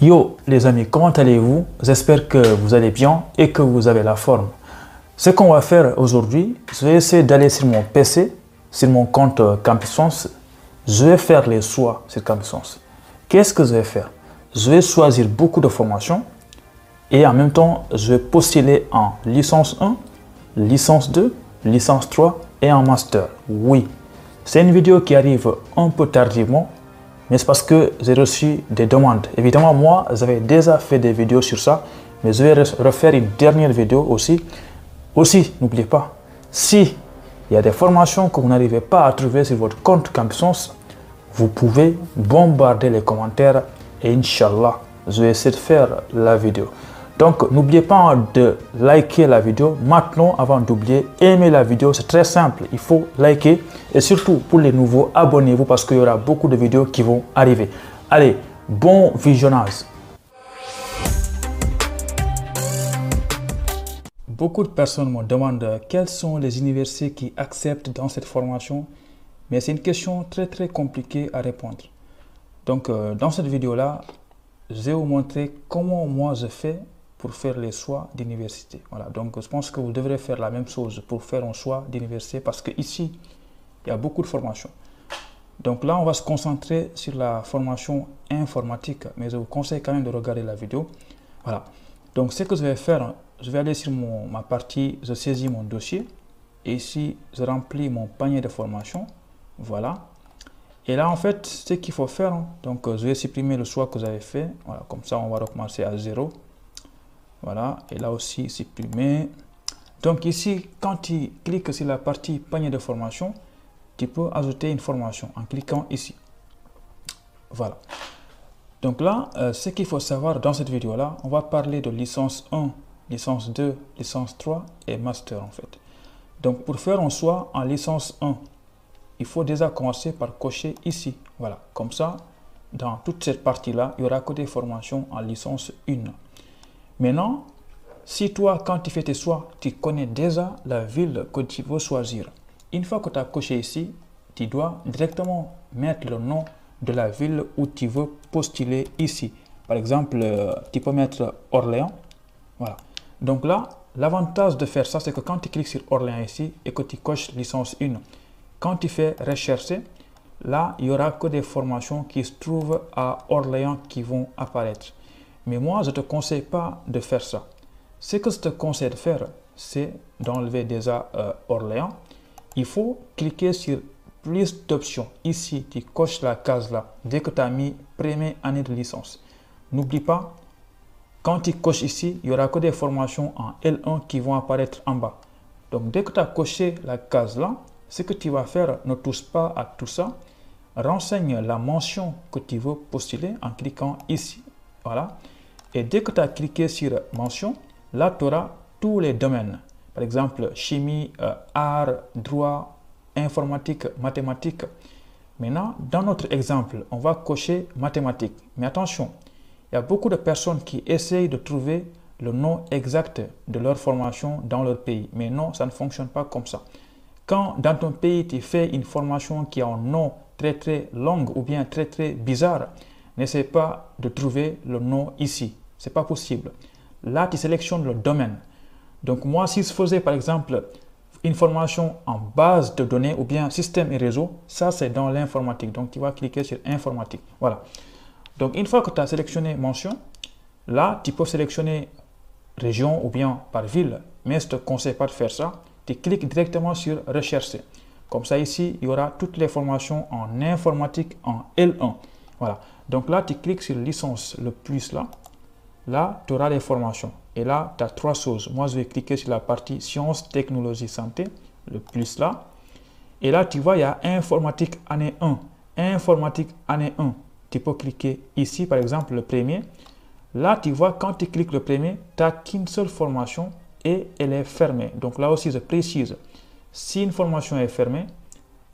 Yo les amis, comment allez-vous? J'espère que vous allez bien et que vous avez la forme. Ce qu'on va faire aujourd'hui, je vais essayer d'aller sur mon PC, sur mon compte Campusense. Je vais faire les choix sur Campusense. Qu'est-ce que je vais faire? Je vais choisir beaucoup de formations et en même temps, je vais postuler en licence 1, licence 2, licence 3 et en master. Oui, c'est une vidéo qui arrive un peu tardivement, mais c'est parce que j'ai reçu des demandes. Évidemment, moi, j'avais déjà fait des vidéos sur ça, mais je vais refaire une dernière vidéo aussi. Aussi, n'oubliez pas, si il y a des formations que vous n'arrivez pas à trouver sur votre compte Campusense, vous pouvez bombarder les commentaires et Inch'Allah, je vais essayer de faire la vidéo. Donc, n'oubliez pas de liker la vidéo. Maintenant, avant d'oublier, aimez la vidéo. C'est très simple. Il faut liker. Et surtout, pour les nouveaux, abonnez-vous parce qu'il y aura beaucoup de vidéos qui vont arriver. Allez, bon visionnage. Beaucoup de personnes me demandent quelles sont les universités qui acceptent dans cette formation. Mais c'est une question très compliquée à répondre. Donc, dans cette vidéo-là, je vais vous montrer comment moi je fais pour faire les choix d'université. Voilà, donc je pense que vous devrez faire la même chose pour faire un choix d'université parce qu'ici, il y a beaucoup de formations. Donc là, on va se concentrer sur la formation informatique, mais je vous conseille quand même de regarder la vidéo. Voilà, donc ce que je vais faire, je vais aller sur ma partie, je saisis mon dossier, et ici, je remplis mon panier de formation. Voilà. Et là, en fait, ce qu'il faut faire, donc je vais supprimer le choix que j'avais fait. Voilà, comme ça, on va recommencer à 0. Voilà, et là aussi, supprimer. Donc ici, quand tu cliques sur la partie panier de formation, tu peux ajouter une formation en cliquant ici. Voilà. Donc là, ce qu'il faut savoir dans cette vidéo-là, on va parler de licence 1, licence 2, licence 3 et master en fait. Donc pour faire un choix en licence 1, il faut déjà commencer par cocher ici. Voilà, comme ça, dans toute cette partie-là, il n'y aura que des formations en licence 1. Maintenant, si toi, quand tu fais tes choix, tu connais déjà la ville que tu veux choisir. Une fois que tu as coché ici, tu dois directement mettre le nom de la ville où tu veux postuler ici. Par exemple, tu peux mettre Orléans. Voilà. Donc là, l'avantage de faire ça, c'est que quand tu cliques sur Orléans ici et que tu coches licence 1, quand tu fais rechercher, là, il n'y aura que des formations qui se trouvent à Orléans qui vont apparaître. Mais moi, je ne te conseille pas de faire ça. Ce que je te conseille de faire, c'est d'enlever déjà Orléans. Il faut cliquer sur plus d'options. Ici, tu coches la case là, dès que tu as mis première année de licence. N'oublie pas, quand tu coches ici, il n'y aura que des formations en L1 qui vont apparaître en bas. Donc, dès que tu as coché la case là, ce que tu vas faire, ne touche pas à tout ça. Renseigne la mention que tu veux postuler en cliquant ici. Voilà. Et dès que tu as cliqué sur mention, là, tu auras tous les domaines. Par exemple, chimie, art, droit, informatique, mathématiques. Maintenant, dans notre exemple, on va cocher mathématiques. Mais attention, il y a beaucoup de personnes qui essayent de trouver le nom exact de leur formation dans leur pays. Mais non, ça ne fonctionne pas comme ça. Quand dans ton pays, tu fais une formation qui a un nom très long ou bien très bizarre, n'essaie pas de trouver le nom ici. Ce n'est pas possible. Là, tu sélectionnes le domaine. Donc moi, si je faisais par exemple une formation en base de données ou bien système et réseau, ça c'est dans l'informatique. Donc tu vas cliquer sur informatique. Voilà. Donc une fois que tu as sélectionné mention, là, tu peux sélectionner région ou bien par ville. Mais je ne te conseille pas de faire ça. Tu cliques directement sur rechercher. Comme ça ici, il y aura toutes les formations en informatique en L1. Voilà. Donc là, tu cliques sur licence, le plus là. Là, tu auras les formations. Et là, tu as trois choses. Moi, je vais cliquer sur la partie sciences, technologie, santé, le plus là. Et là, tu vois, il y a informatique année 1. Informatique année 1. Tu peux cliquer ici, par exemple, le premier. Là, tu vois, quand tu cliques le premier, tu n'as qu'une seule formation et elle est fermée. Donc là aussi, je précise, si une formation est fermée,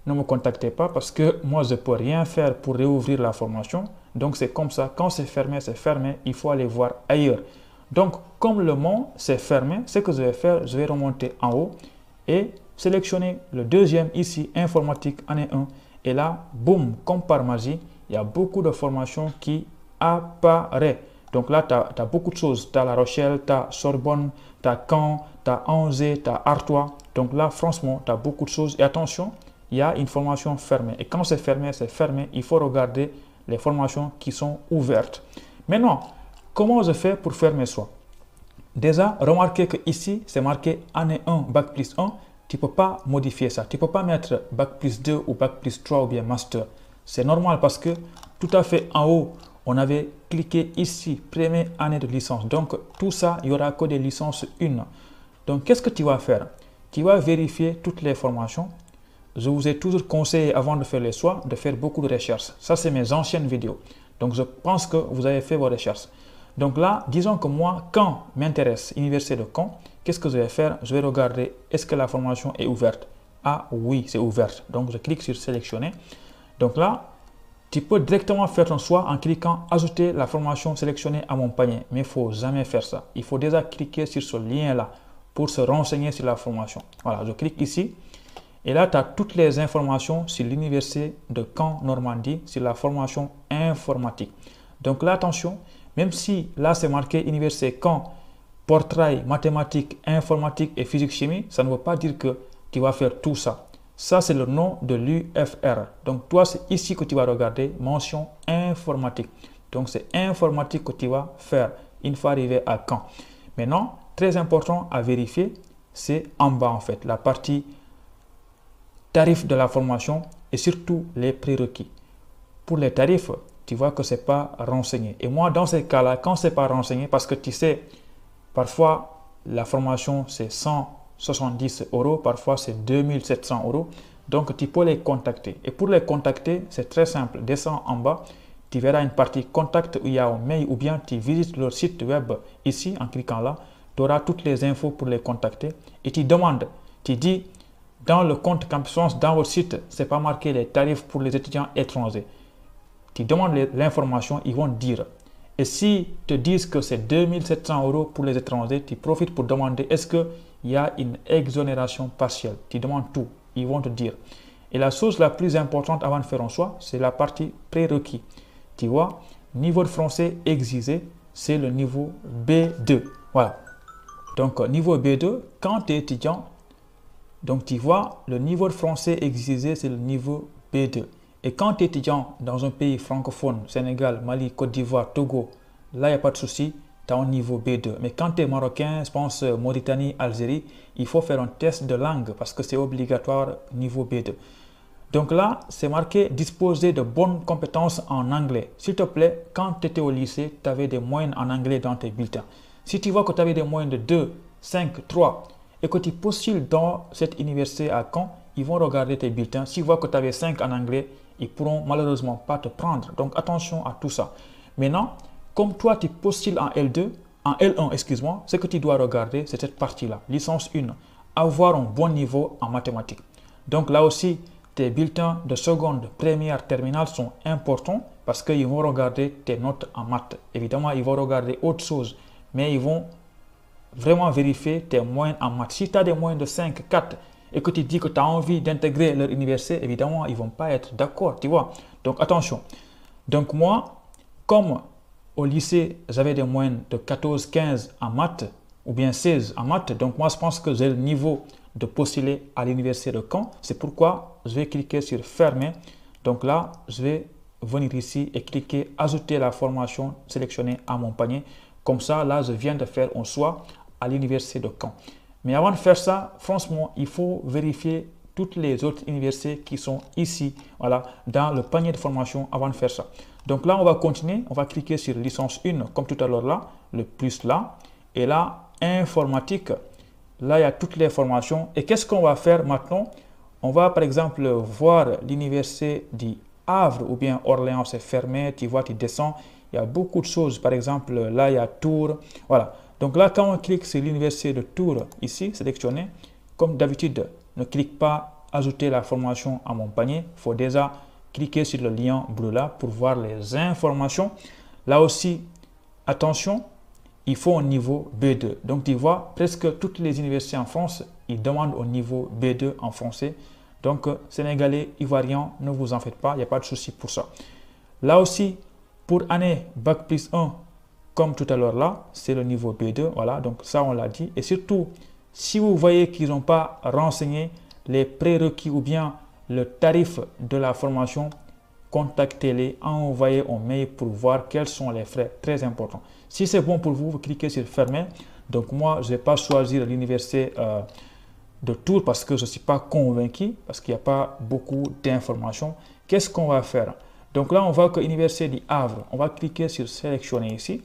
ne me contactez pas parce que moi, je ne peux rien faire pour réouvrir la formation. Donc, c'est comme ça. Quand c'est fermé, il faut aller voir ailleurs. Donc, comme le mot c'est fermé, ce que je vais faire, je vais remonter en haut et sélectionner le deuxième ici, informatique année 1. Et là, boum, comme par magie, il y a beaucoup de formations qui apparaissent. Donc là, tu as beaucoup de choses. Tu as La Rochelle, tu as Sorbonne, tu as Caen, tu as Angers, tu as Artois. Donc là, franchement, tu as beaucoup de choses. Et attention, il y a une formation fermée. Et quand c'est fermé, il faut regarder les formations qui sont ouvertes. Maintenant, comment je fais pour faire mes choix? Déjà, remarquez que ici, c'est marqué année 1, bac plus 1. Tu ne peux pas modifier ça. Tu ne peux pas mettre bac plus 2 ou bac plus 3 ou bien master. C'est normal parce que tout à fait en haut, on avait cliqué ici, première année de licence. Donc, tout ça, il n'y aura que des licences 1. Donc, qu'est-ce que tu vas faire? Tu vas vérifier toutes les formations. Je vous ai toujours conseillé, avant de faire les choix, de faire beaucoup de recherches. Ça, c'est mes anciennes vidéos. Donc, je pense que vous avez fait vos recherches. Donc là, disons que moi, Caen m'intéresse, Université de Caen, qu'est-ce que je vais faire? Je vais regarder, est-ce que la formation est ouverte? Ah oui, c'est ouverte. Donc, je clique sur sélectionner. Donc là, tu peux directement faire ton choix en cliquant ajouter la formation sélectionnée à mon panier. Mais il ne faut jamais faire ça. Il faut déjà cliquer sur ce lien-là pour se renseigner sur la formation. Voilà, je clique ici. Et là, tu as toutes les informations sur l'Université de Caen Normandie, sur la formation informatique. Donc là, attention, même si là, c'est marqué Université Caen, portail, mathématiques, informatique et physique-chimie, ça ne veut pas dire que tu vas faire tout ça. Ça, c'est le nom de l'UFR. Donc, toi, c'est ici que tu vas regarder mention informatique. Donc, c'est informatique que tu vas faire une fois arrivé à Caen. Maintenant, très important à vérifier, c'est en bas, en fait, la partie tarif de la formation et surtout les prérequis. Pour les tarifs, tu vois que ce n'est pas renseigné. Et moi, dans ces cas-là, quand ce n'est pas renseigné, parce que tu sais, parfois, la formation, c'est 170 €, parfois c'est 2700 €. Donc, tu peux les contacter. Et pour les contacter, c'est très simple. Descends en bas, tu verras une partie contact où il y a un mail ou bien tu visites leur site web ici en cliquant là. Tu auras toutes les infos pour les contacter et tu demandes, tu dis dans le compte Campus France, dans votre site, ce n'est pas marqué les tarifs pour les étudiants étrangers. Tu demandes l'information, ils vont te dire. Et si te disent que c'est 2700 € pour les étrangers, tu profites pour demander est-ce qu'il y a une exonération partielle. Tu demandes tout, ils vont te dire. Et la chose la plus importante avant de faire un choix, c'est la partie prérequis. Tu vois, niveau de français exigé, c'est le niveau B2. Voilà. Donc, niveau B2, quand tu es étudiant, donc tu vois, le niveau de français exigé, c'est le niveau B2. Et quand tu es étudiant dans un pays francophone, Sénégal, Mali, Côte d'Ivoire, Togo, là, il n'y a pas de souci, tu as un niveau B2. Mais quand tu es marocain, je pense Mauritanie, Algérie, il faut faire un test de langue parce que c'est obligatoire niveau B2. Donc là, c'est marqué disposer de bonnes compétences en anglais. S'il te plaît, quand tu étais au lycée, tu avais des moyennes en anglais dans tes bulletins. Si tu vois que tu avais des moyennes de 2, 5, 3 et que tu postules dans cette université à Caen, ils vont regarder tes bulletins. S'ils voient que tu avais 5 en anglais, ils ne pourront malheureusement pas te prendre. Donc attention à tout ça. Maintenant, comme toi tu postules en L2, en L1, excuse-moi, ce que tu dois regarder, c'est cette partie-là, licence 1, avoir un bon niveau en mathématiques. Donc là aussi, tes bulletins de seconde, première, terminale sont importants parce qu'ils vont regarder tes notes en maths. Évidemment, ils vont regarder autre chose, mais ils vont vraiment vérifier tes moyennes en maths. Si tu as des moyennes de 5, 4 et que tu dis que tu as envie d'intégrer leur université, évidemment, ils ne vont pas être d'accord, tu vois. Donc, attention. Donc, moi, comme au lycée, j'avais des moyennes de 14, 15 en maths ou bien 16 en maths, donc moi, je pense que j'ai le niveau de postuler à l'université de Caen. C'est pourquoi je vais cliquer sur fermer. Donc là, je vais venir ici et cliquer ajouter la formation sélectionnée à mon panier. Comme ça, là, je viens de faire un choix à l'université de Caen. Mais avant de faire ça, franchement, il faut vérifier toutes les autres universités qui sont ici, voilà, dans le panier de formation avant de faire ça. Donc là, on va continuer. On va cliquer sur licence 1, comme tout à l'heure là, le plus là. Et là, informatique. Là, il y a toutes les formations. Et qu'est-ce qu'on va faire maintenant? On va, par exemple, voir l'université du Havre ou bien Orléans, c'est fermé. Tu vois, tu descends. Il y a beaucoup de choses. Par exemple, là, il y a Tours. Voilà. Donc là, quand on clique sur l'université de Tours, ici, sélectionné, comme d'habitude, ne clique pas ajouter la formation à mon panier. Il faut déjà cliquer sur le lien bleu là pour voir les informations. Là aussi, attention, il faut un niveau B2. Donc, tu vois, presque toutes les universités en France, ils demandent au niveau B2 en français. Donc, Sénégalais, Ivoiriens, ne vous en faites pas, il n'y a pas de souci pour ça. Là aussi, pour année Bac plus 1, comme tout à l'heure là, c'est le niveau B2, voilà, donc ça on l'a dit. Et surtout, si vous voyez qu'ils n'ont pas renseigné les prérequis ou bien le tarif de la formation, contactez-les, envoyez un mail pour voir quels sont les frais, très importants. Si c'est bon pour vous, vous cliquez sur fermer. Donc moi, je ne vais pas choisir l'université de Tours parce que je ne suis pas convaincu, parce qu'il n'y a pas beaucoup d'informations. Qu'est-ce qu'on va faire? Donc là, on voit que l'université du Havre, on va cliquer sur sélectionner ici.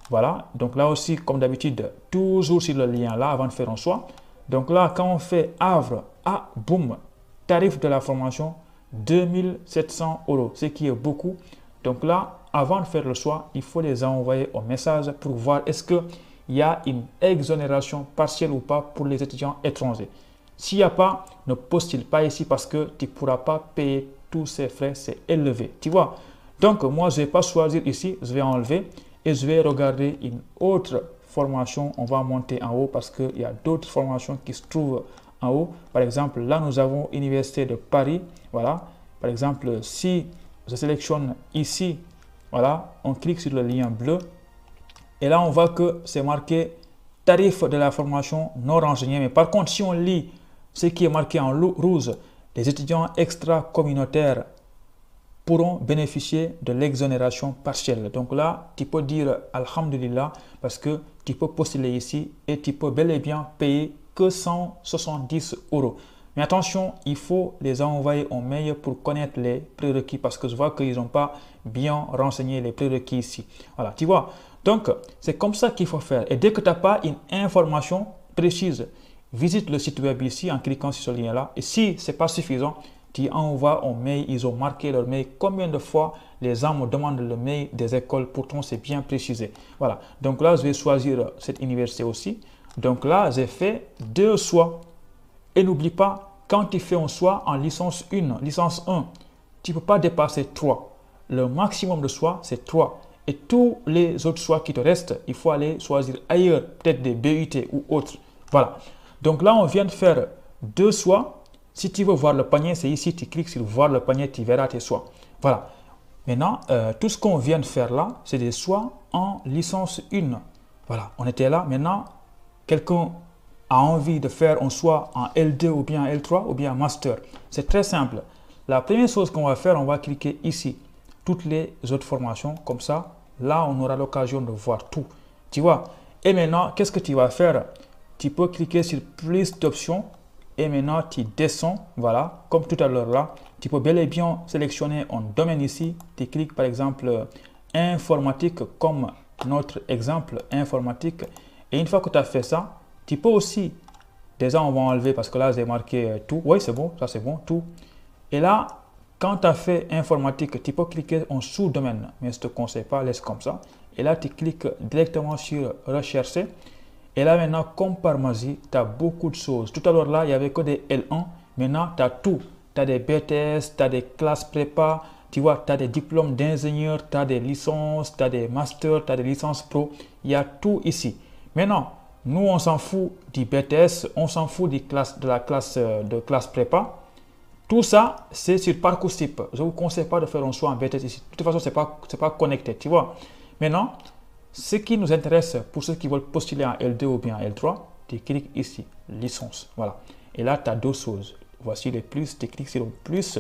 Voilà, donc là aussi, comme d'habitude, toujours sur le lien là avant de faire un choix. Donc là, quand on fait Havre, ah, boum, tarif de la formation, 2700 €, ce qui est beaucoup. Donc là, avant de faire le choix, il faut les envoyer au message pour voir est-ce qu'il y a une exonération partielle ou pas pour les étudiants étrangers. S'il n'y a pas, ne postule pas ici parce que tu ne pourras pas payer tous ces frais, c'est élevé. Tu vois? Donc, moi, je ne vais pas choisir ici, je vais enlever et je vais regarder une autre formation. On va monter en haut parce qu'il y a d'autres formations qui se trouvent en haut. Par exemple, là, nous avons l'Université de Paris. Voilà. Par exemple, si je sélectionne ici, voilà, on clique sur le lien bleu. Et là, on voit que c'est marqué tarif de la formation non renseigné. Mais par contre, si on lit ce qui est marqué en rouge, les étudiants extra-communautaires pourront bénéficier de l'exonération partielle. Donc là, tu peux dire Alhamdulillah parce que tu peux postuler ici et tu peux bel et bien payer que 170 €. Mais attention, il faut les envoyer en mail pour connaître les prérequis parce que je vois qu'ils n'ont pas bien renseigné les prérequis ici. Voilà, tu vois. Donc, c'est comme ça qu'il faut faire. Et dès que tu n'as pas une information précise, visite le site web ici en cliquant sur ce lien-là. Et si ce n'est pas suffisant, tu envoies un mail, ils ont marqué leur mail. Combien de fois les gens me demandent le mail des écoles, pourtant c'est bien précisé. Voilà, donc là je vais choisir cette université aussi. Donc là j'ai fait 2 choix. Et n'oublie pas, quand tu fais un choix en licence 1, licence 1, tu ne peux pas dépasser 3. Le maximum de choix c'est 3. Et tous les autres choix qui te restent, il faut aller choisir ailleurs, peut-être des BUT ou autres. Voilà, donc là on vient de faire 2 choix. Si tu veux voir le panier, c'est ici, tu cliques sur voir le panier, tu verras tes choix. Voilà. Maintenant, tout ce qu'on vient de faire là, c'est des choix en licence 1. Voilà, on était là. Maintenant, quelqu'un a envie de faire un choix en L2 ou bien L3 ou bien master. C'est très simple. La première chose qu'on va faire, on va cliquer ici. Toutes les autres formations, comme ça, là, on aura l'occasion de voir tout. Tu vois? Et maintenant, qu'est-ce que tu vas faire? Tu peux cliquer sur plus d'options. Et maintenant, tu descends, voilà, comme tout à l'heure là. Tu peux bel et bien sélectionner un domaine ici. Tu cliques par exemple informatique comme notre exemple informatique. Et une fois que tu as fait ça, tu peux aussi, déjà on va enlever parce que là j'ai marqué tout. Oui, c'est bon, ça c'est bon, tout. Et là, quand tu as fait informatique, tu peux cliquer en sous-domaine. Mais je ne te conseille pas, laisse comme ça. Et là, tu cliques directement sur rechercher. Et là maintenant, comme par magie, tu as beaucoup de choses. Tout à l'heure là, il n'y avait que des L1. Maintenant, tu as tout. Tu as des BTS, tu as des classes prépa, tu vois, tu as des diplômes d'ingénieur, tu as des licences, tu as des masters, tu as des licences pro. Il y a tout ici. Maintenant, nous, on s'en fout du BTS, on s'en fout de la classe prépa. Tout ça, c'est sur Parcoursup. Je ne vous conseille pas de faire un choix en BTS ici. De toute façon, ce n'est pas connecté, tu vois. Maintenant, ce qui nous intéresse pour ceux qui veulent postuler en L2 ou bien en L3, tu cliques ici, licence. Voilà. Et là, tu as 2 choses. Voici les plus, tu cliques sur le plus.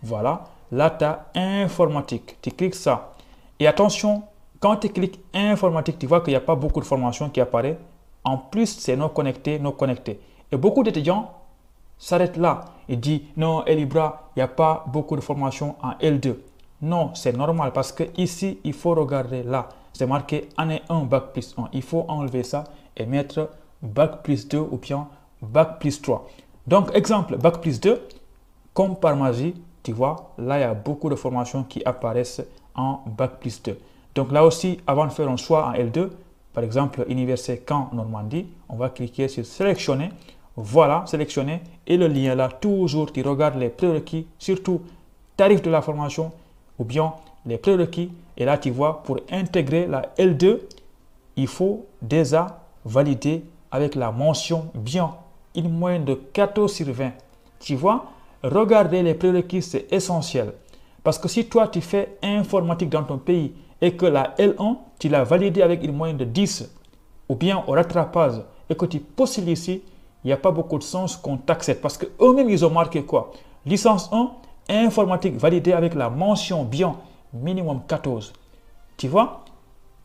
Voilà. Là, tu as informatique. Tu cliques ça. Et attention, quand tu cliques informatique, tu vois qu'il n'y a pas beaucoup de formations qui apparaissent. En plus, c'est non connecté, non connecté. Et beaucoup d'étudiants s'arrêtent là. Ils disent, non, Elibra, il n'y a pas beaucoup de formations en L2. Non, c'est normal parce que ici, il faut regarder là. C'est marqué année 1, bac plus 1. Il faut enlever ça et mettre bac plus 2 ou bien bac plus 3. Donc, exemple, bac plus 2, comme par magie, tu vois, là, il y a beaucoup de formations qui apparaissent en bac plus 2. Donc, là aussi, avant de faire un choix en L2, par exemple, Université Caen Normandie, on va cliquer sur sélectionner. Voilà, sélectionner. Et le lien là, toujours, tu regardes les prérequis, surtout tarif de la formation ou bien les prérequis. Et là, tu vois, pour intégrer la L2, il faut déjà valider avec la mention bien, une moyenne de 14 sur 20. Tu vois, regarder les prérequis, c'est essentiel. Parce que si toi, tu fais informatique dans ton pays et que la L1, tu l'as validée avec une moyenne de 10 ou bien au rattrapage et que tu postules ici, il n'y a pas beaucoup de sens qu'on t'accepte parce qu'eux-mêmes, ils ont marqué quoi? Licence 1, informatique validée avec la mention bien, minimum 14. Tu vois?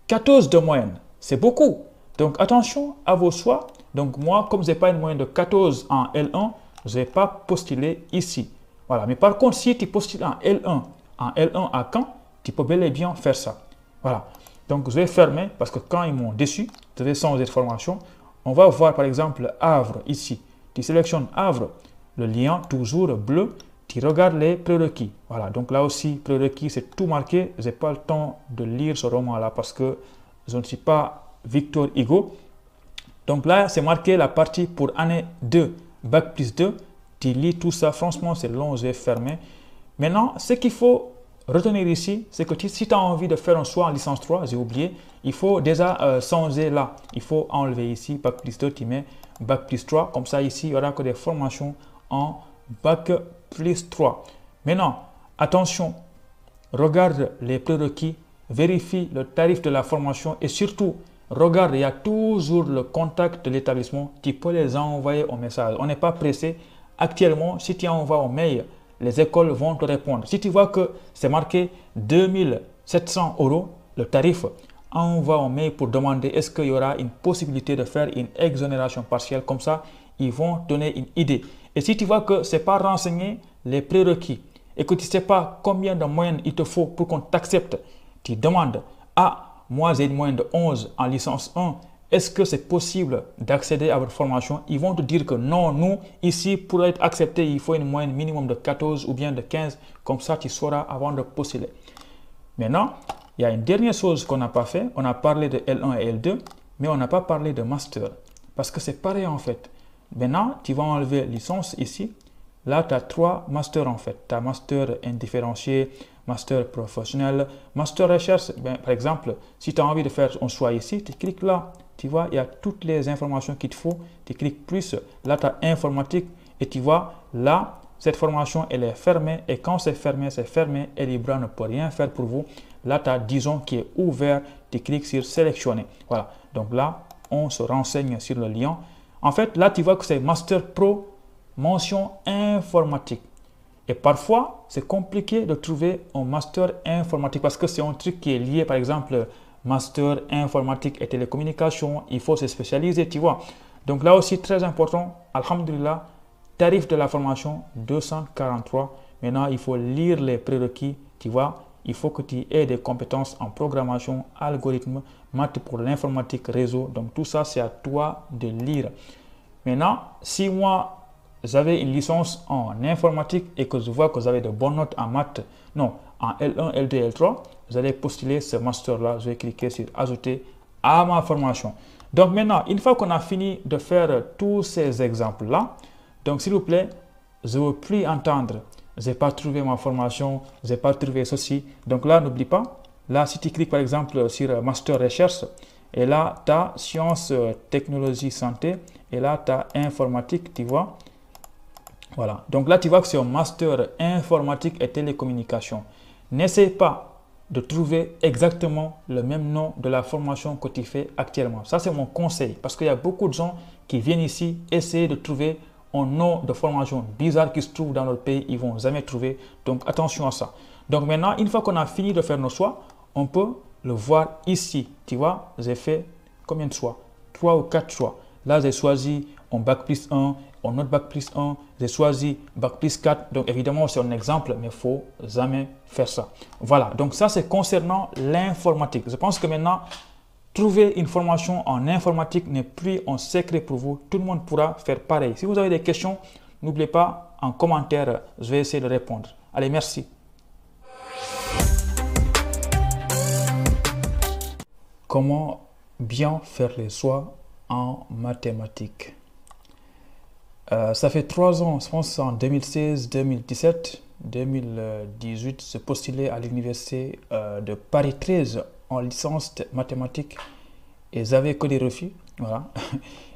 14 de moyenne, c'est beaucoup. Donc, attention à vos choix. Donc, moi, comme je n'ai pas une moyenne de 14 en L1, je ne vais pas postuler ici. Voilà. Mais par contre, si tu postules en L1 à Caen, tu peux bel et bien faire ça. Voilà. Donc, je vais fermer parce que quand ils m'ont déçu, je vais changer de formation. On va voir par exemple Havre ici. Tu sélectionnes Havre, le lien toujours bleu. Tu regardes les prérequis. Voilà. Donc, là aussi, prérequis, c'est tout marqué. Je n'ai pas le temps de lire ce roman-là parce que je ne suis pas Victor Hugo. Donc là, c'est marqué la partie pour année 2, Bac plus 2. Tu lis tout ça. Franchement, c'est long, j'ai fermé. Maintenant, ce qu'il faut retenir ici, c'est que si tu as envie de faire un choix en licence 3, j'ai oublié, il faut déjà changer là. Il faut enlever ici, Bac plus 2, tu mets Bac plus 3. Comme ça, ici, il n'y aura que des formations en Bac plus 3. Maintenant, attention, regarde les prérequis, vérifie le tarif de la formation et surtout, regarde, il y a toujours le contact de l'établissement. Tu peux les envoyer au message. On n'est pas pressé. Actuellement, si tu envoies au mail, les écoles vont te répondre. Si tu vois que c'est marqué 2700 €, le tarif, envoie un mail pour demander est-ce qu'il y aura une possibilité de faire une exonération partielle. Comme ça, ils vont donner une idée. Et si tu vois que ce n'est pas renseigné, les prérequis, et que tu ne sais pas combien de moyenne il te faut pour qu'on t'accepte, tu demandes moi j'ai une moyenne de 11 en licence 1, est-ce que c'est possible d'accéder à votre formation? Ils vont te dire que non, nous, ici, pour être accepté, il faut une moyenne minimum de 14 ou bien de 15. Comme ça, tu sauras avant de postuler. Maintenant, il y a une dernière chose qu'on n'a pas fait. On a parlé de L1 et L2, mais on n'a pas parlé de master. Parce que c'est pareil en fait. Maintenant, tu vas enlever licence ici. Là, tu as 3 masters en fait. Tu as master indifférencié, master professionnel, master recherche. Par exemple, si tu as envie de faire un choix ici, tu cliques là. Tu vois, il y a toutes les informations qu'il te faut. Tu cliques plus. Là, tu as informatique. Et tu vois, là, cette formation, elle est fermée. Et quand c'est fermé, c'est fermé. Et Libra ne peut rien faire pour vous. Là, tu as disons qui est ouvert. Tu cliques sur sélectionner. Voilà. Donc là, on se renseigne sur le lien. En fait, là, tu vois que c'est Master Pro, mention informatique. Et parfois, c'est compliqué de trouver un Master informatique parce que c'est un truc qui est lié, par exemple, Master informatique et télécommunications. Il faut se spécialiser, tu vois. Donc là aussi, très important, alhamdulillah, tarif de la formation 243. Maintenant, il faut lire les prérequis, tu vois. Il faut que tu aies des compétences en programmation, algorithme, maths pour l'informatique, réseau. Donc tout ça, c'est à toi de lire. Maintenant, si moi, j'avais une licence en informatique et que je vois que vous avez de bonnes notes en maths, non, en L1, L2, L3, vous allez postuler ce master-là. Je vais cliquer sur ajouter à ma formation. Donc maintenant, une fois qu'on a fini de faire tous ces exemples-là, donc s'il vous plaît, je ne veux plus entendre. Je n'ai pas trouvé ma formation, je n'ai pas trouvé ceci. Donc là, n'oublie pas, là, si tu cliques par exemple sur Master Recherche, et là, tu as Sciences, Technologie, Santé, et là, tu as Informatique, tu vois. Voilà, donc là, tu vois que c'est un Master Informatique et Télécommunication. N'essaie pas de trouver exactement le même nom de la formation que tu fais actuellement. Ça, c'est mon conseil, parce qu'il y a beaucoup de gens qui viennent ici essayer de trouver un nom de formation bizarre qui se trouve dans notre pays, ils ne vont jamais trouver. Donc, attention à ça. Donc, maintenant, une fois qu'on a fini de faire nos choix, on peut le voir ici. Tu vois, j'ai fait combien de choix? 3 ou 4 choix. Là, j'ai choisi un Bac plus 1, un autre Bac plus 1. J'ai choisi Bac plus 4. Donc, évidemment, c'est un exemple, mais il ne faut jamais faire ça. Voilà. Donc, ça, c'est concernant l'informatique. Je pense que maintenant, trouver une formation en informatique n'est plus un secret pour vous. Tout le monde pourra faire pareil. Si vous avez des questions, n'oubliez pas en commentaire, je vais essayer de répondre. Allez, merci. Comment bien faire les choix en mathématiques? Ça fait 3 ans, je pense en 2016, 2017, 2018, je postulais à l'université de Paris 13 en licence de mathématiques et j'avais que des refus. Voilà.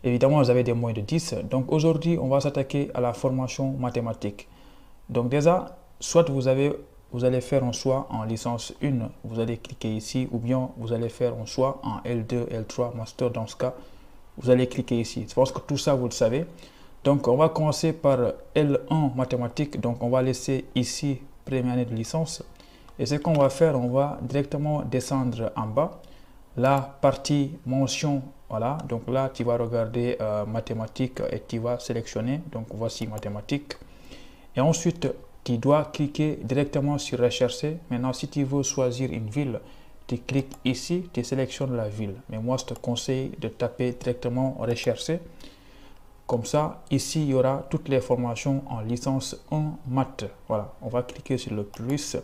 Évidemment, j'avais des moyens de 10. Donc aujourd'hui, on va s'attaquer à la formation mathématique. Donc déjà, soit vous avez vous allez faire un choix en licence 1, vous allez cliquer ici, ou bien vous allez faire un choix en L2, L3, Master. Dans ce cas, vous allez cliquer ici. Je pense que tout ça, vous le savez. Donc, on va commencer par L1 mathématiques. Donc, on va laisser ici première année de licence. Et ce qu'on va faire, on va directement descendre en bas. La partie mention, voilà. Donc là, tu vas regarder mathématiques et tu vas sélectionner. Donc, voici mathématiques. Et ensuite, tu dois cliquer directement sur rechercher. Maintenant, si tu veux choisir une ville, tu cliques ici, tu sélectionnes la ville. Mais moi, je te conseille de taper directement rechercher. Comme ça, ici, il y aura toutes les formations en licence 1 maths. Voilà, on va cliquer sur le plus.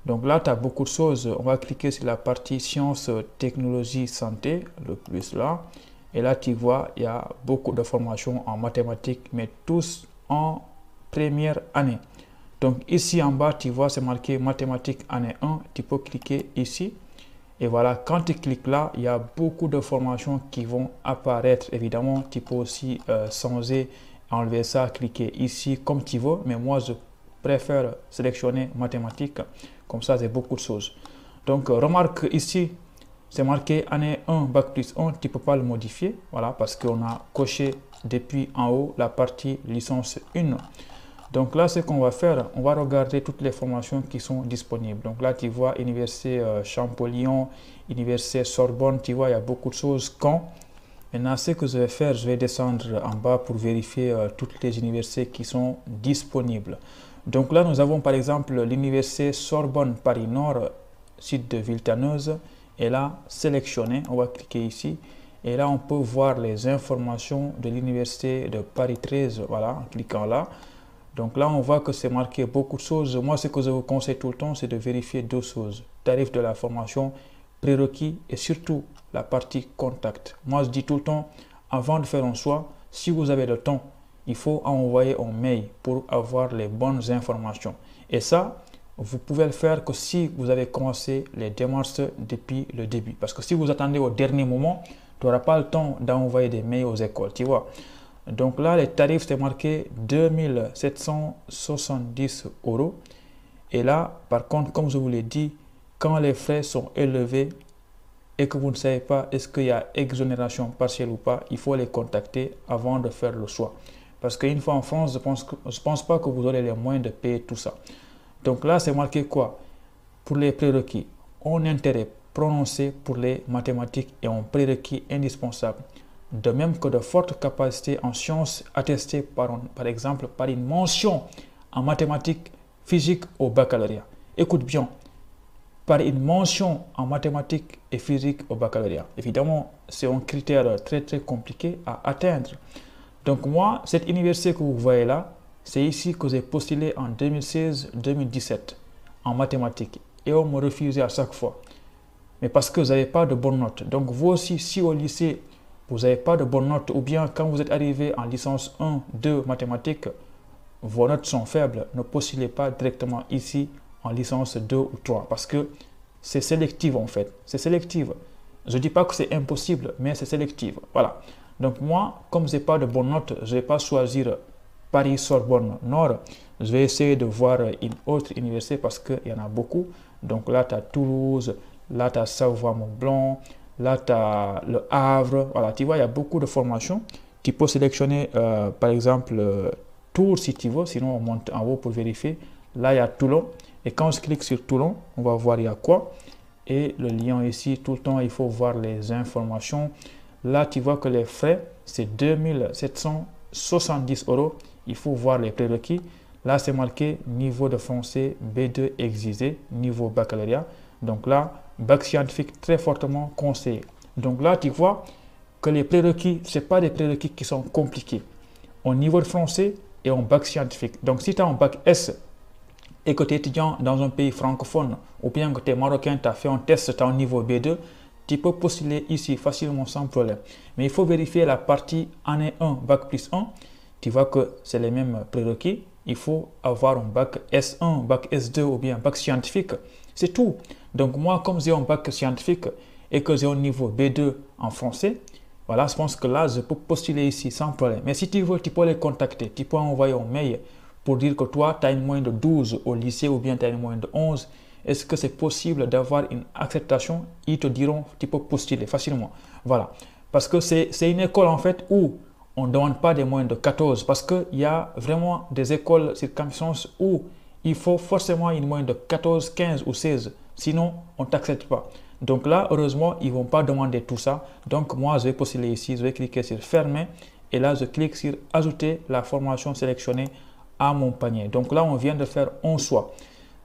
Donc là, tu as beaucoup de choses. On va cliquer sur la partie sciences, technologie, santé, le plus là. Et là, tu vois, il y a beaucoup de formations en mathématiques, mais tous en première année. Donc ici en bas, tu vois, c'est marqué mathématiques année 1. Tu peux cliquer ici. Et voilà, quand tu cliques là, il y a beaucoup de formations qui vont apparaître. Évidemment, tu peux aussi changer, enlever ça, cliquer ici comme tu veux. Mais moi, je préfère sélectionner mathématiques. Comme ça, c'est beaucoup de choses. Donc, remarque ici, c'est marqué année 1, bac plus 1. Tu ne peux pas le modifier. Voilà, parce qu'on a coché depuis en haut la partie licence 1. Donc là, ce qu'on va faire, on va regarder toutes les formations qui sont disponibles. Donc là, tu vois, Université Champollion, Université Sorbonne, tu vois, il y a beaucoup de choses. Quand maintenant, ce que je vais faire, je vais descendre en bas pour vérifier toutes les universités qui sont disponibles. Donc là, nous avons par exemple l'Université Sorbonne Paris Nord, site de Villetaneuse. Et là, sélectionner, on va cliquer ici. Et là, on peut voir les informations de l'Université de Paris 13, voilà, en cliquant là. Donc là, on voit que c'est marqué beaucoup de choses. Moi, ce que je vous conseille tout le temps, c'est de vérifier deux choses. Tarif de la formation, prérequis et surtout la partie contact. Moi, je dis tout le temps, avant de faire un choix, si vous avez le temps, il faut envoyer un mail pour avoir les bonnes informations. Et ça, vous pouvez le faire que si vous avez commencé les démarches depuis le début. Parce que si vous attendez au dernier moment, tu n'auras pas le temps d'envoyer des mails aux écoles, tu vois. Donc là, les tarifs, c'est marqué 2770 €. Et là, par contre, comme je vous l'ai dit, quand les frais sont élevés et que vous ne savez pas est-ce qu'il y a exonération partielle ou pas, il faut les contacter avant de faire le choix. Parce qu'une fois en France, je pense pas que vous aurez les moyens de payer tout ça. Donc là, c'est marqué quoi? Pour les prérequis, un intérêt prononcé pour les mathématiques et un prérequis indispensable. De même que de fortes capacités en sciences attestées par exemple par une mention en mathématiques, physique au baccalauréat. Écoute bien, par une mention en mathématiques et physique au baccalauréat. Évidemment, c'est un critère très compliqué à atteindre. Donc moi, cette université que vous voyez là, c'est ici que j'ai postulé en 2016-2017 en mathématiques et on me refusait à chaque fois. Mais parce que vous n'avez pas de bonnes notes. Donc vous aussi, si au lycée, vous n'avez pas de bonnes notes ou bien quand vous êtes arrivé en licence 1, 2 mathématiques, vos notes sont faibles, ne postulez pas directement ici en licence 2 ou 3 parce que c'est sélectif en fait. C'est sélectif. Je ne dis pas que c'est impossible, mais c'est sélectif. Voilà. Donc moi, comme je n'ai pas de bonnes notes, je ne vais pas choisir Paris-Sorbonne Nord. Je vais essayer de voir une autre université parce qu'il y en a beaucoup. Donc là, tu as Toulouse, là, tu as Savoie-Mont-Blanc, là, tu as le Havre. Voilà, tu vois, il y a beaucoup de formations. Tu peux sélectionner, par exemple, Tours si tu veux. Sinon, on monte en haut pour vérifier. Là, il y a Toulon. Et quand je clique sur Toulon, on va voir il y a quoi. Et le lien ici, tout le temps, il faut voir les informations. Là, tu vois que les frais, c'est 2770 €. Il faut voir les prérequis. Là, c'est marqué niveau de français B2 exigé, niveau baccalauréat. Donc là, bac scientifique très fortement conseillé. Donc là, tu vois que les prérequis, ce n'est pas des prérequis qui sont compliqués. Au niveau de français et en bac scientifique. Donc si tu as un bac S et que tu es étudiant dans un pays francophone ou bien que tu es marocain, tu as fait un test, tu as un niveau B2, tu peux postuler ici facilement sans problème. Mais il faut vérifier la partie année 1, bac plus 1. Tu vois que c'est les mêmes prérequis. Il faut avoir un bac S1, bac S2 ou bien bac scientifique. C'est tout. Donc moi, comme j'ai un bac scientifique et que j'ai un niveau B2 en français, voilà, je pense que là, je peux postuler ici sans problème. Mais si tu veux, tu peux les contacter. Tu peux envoyer un mail pour dire que toi, tu as une moyenne de 12 au lycée ou bien tu as une moyenne de 11. Est-ce que c'est possible d'avoir une acceptation? Ils te diront, tu peux postuler facilement. Voilà. Parce que c'est une école en fait où on ne demande pas des moyennes de 14 parce qu'il y a vraiment des écoles sur campus où il faut forcément une moyenne de 14, 15 ou 16. Sinon, on ne t'accepte pas. Donc là, heureusement, ils ne vont pas demander tout ça. Donc moi, je vais postuler ici, je vais cliquer sur fermer et là, je clique sur ajouter la formation sélectionnée à mon panier. Donc là, on vient de faire un choix.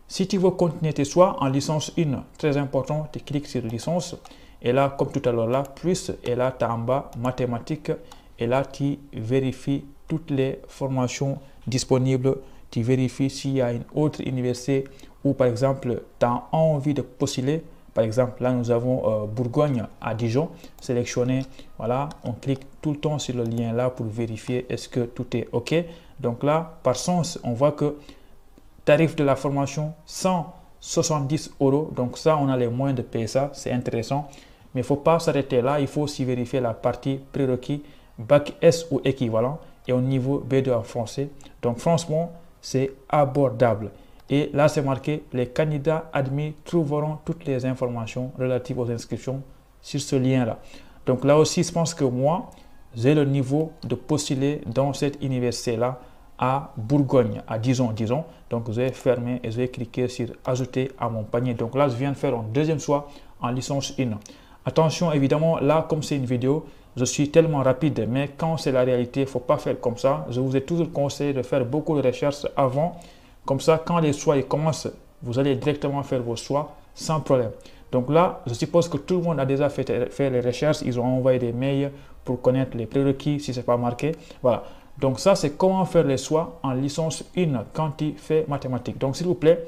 Si tu veux continuer tes choix en licence 1, très important, tu cliques sur licence. Et là, comme tout à l'heure, là, plus, et là, tu as en bas mathématiques. Et là, tu vérifies toutes les formations disponibles. Tu vérifies s'il y a une autre université où, par exemple, tu as envie de postuler. Par exemple, là, nous avons Bourgogne à Dijon sélectionné. Voilà, on clique tout le temps sur le lien là pour vérifier est-ce que tout est OK. Donc là, par sens, on voit que tarif de la formation 170 €. Donc ça, on a les moyens de payer ça. C'est intéressant. Mais il ne faut pas s'arrêter là. Il faut aussi vérifier la partie prérequis, bac S ou équivalent et au niveau B2 en français. Donc franchement, c'est abordable. Et là, c'est marqué, les candidats admis trouveront toutes les informations relatives aux inscriptions sur ce lien-là. Donc là aussi, je pense que moi, j'ai le niveau de postuler dans cette université-là à Bourgogne, à Dijon, disons. Donc, je vais fermer et je vais cliquer sur ajouter à mon panier. Donc là, je viens de faire un deuxième choix en licence 1. Attention, évidemment, là, comme c'est une vidéo, je suis tellement rapide, mais quand c'est la réalité, il ne faut pas faire comme ça. Je vous ai toujours conseillé de faire beaucoup de recherches avant. Comme ça, quand les choix commencent, vous allez directement faire vos choix sans problème. Donc là, je suppose que tout le monde a déjà fait les recherches. Ils ont envoyé des mails pour connaître les prérequis si ce n'est pas marqué. Voilà. Donc ça, c'est comment faire les choix en licence 1 quand tu fais mathématiques. Donc s'il vous plaît,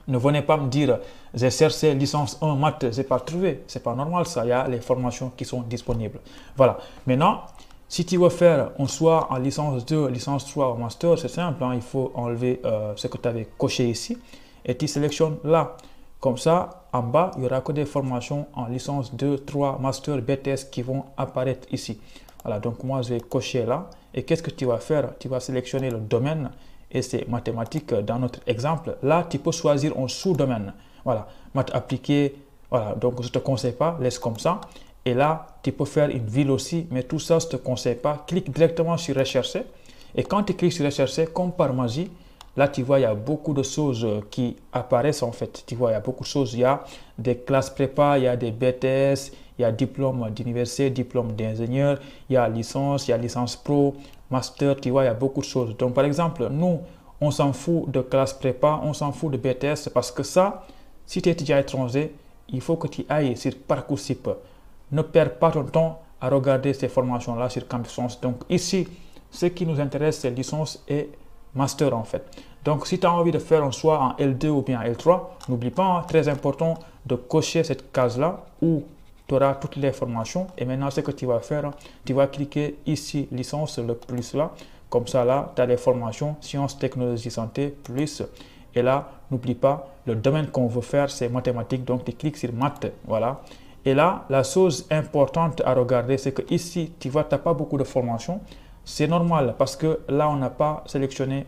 ne venez pas me dire j'ai cherché licence 1 maths, je n'ai pas trouvé. Ce n'est pas normal ça. Il y a les formations qui sont disponibles. Voilà. Maintenant, si tu veux faire un choix en licence 2, licence 3 ou master, c'est simple. Hein, il faut enlever ce que tu avais coché ici et tu sélectionnes là. Comme ça, en bas, il n'y aura que des formations en licence 2, 3, master, BTS qui vont apparaître ici. Voilà, donc moi, je vais cocher là. Et qu'est-ce que tu vas faire? Tu vas sélectionner le domaine et c'est mathématiques dans notre exemple. Là, tu peux choisir un sous-domaine. Voilà, maths appliquées. Voilà, donc je ne te conseille pas, laisse comme ça. Et là, tu peux faire une ville aussi, mais tout ça, je ne te conseille pas. Clique directement sur rechercher. Et quand tu cliques sur rechercher, comme par magie, là, tu vois, il y a beaucoup de choses qui apparaissent en fait. Tu vois, il y a beaucoup de choses. Il y a des classes prépa, il y a des BTS, il y a diplôme d'université, diplôme d'ingénieur, il y a licence pro, master, tu vois, il y a beaucoup de choses. Donc, par exemple, nous, on s'en fout de classe prépa, on s'en fout de BTS parce que ça, si tu es étudiant étranger, il faut que tu ailles sur Parcoursup. Ne perds pas ton temps à regarder ces formations-là sur Campus France. Donc ici, ce qui nous intéresse, c'est licence et master en fait. Donc si tu as envie de faire un choix en L2 ou bien L3, n'oublie pas, hein, très important de cocher cette case-là où tu auras toutes les formations. Et maintenant, ce que tu vas faire, tu vas cliquer ici, licence, le plus là. Comme ça, là, tu as les formations, sciences, technologie, santé, plus. Et là, n'oublie pas, le domaine qu'on veut faire, c'est mathématiques. Donc, tu cliques sur maths, voilà. Et là, la chose importante à regarder, c'est que ici, tu vois, tu n'as pas beaucoup de formations. C'est normal parce que là, on n'a pas sélectionné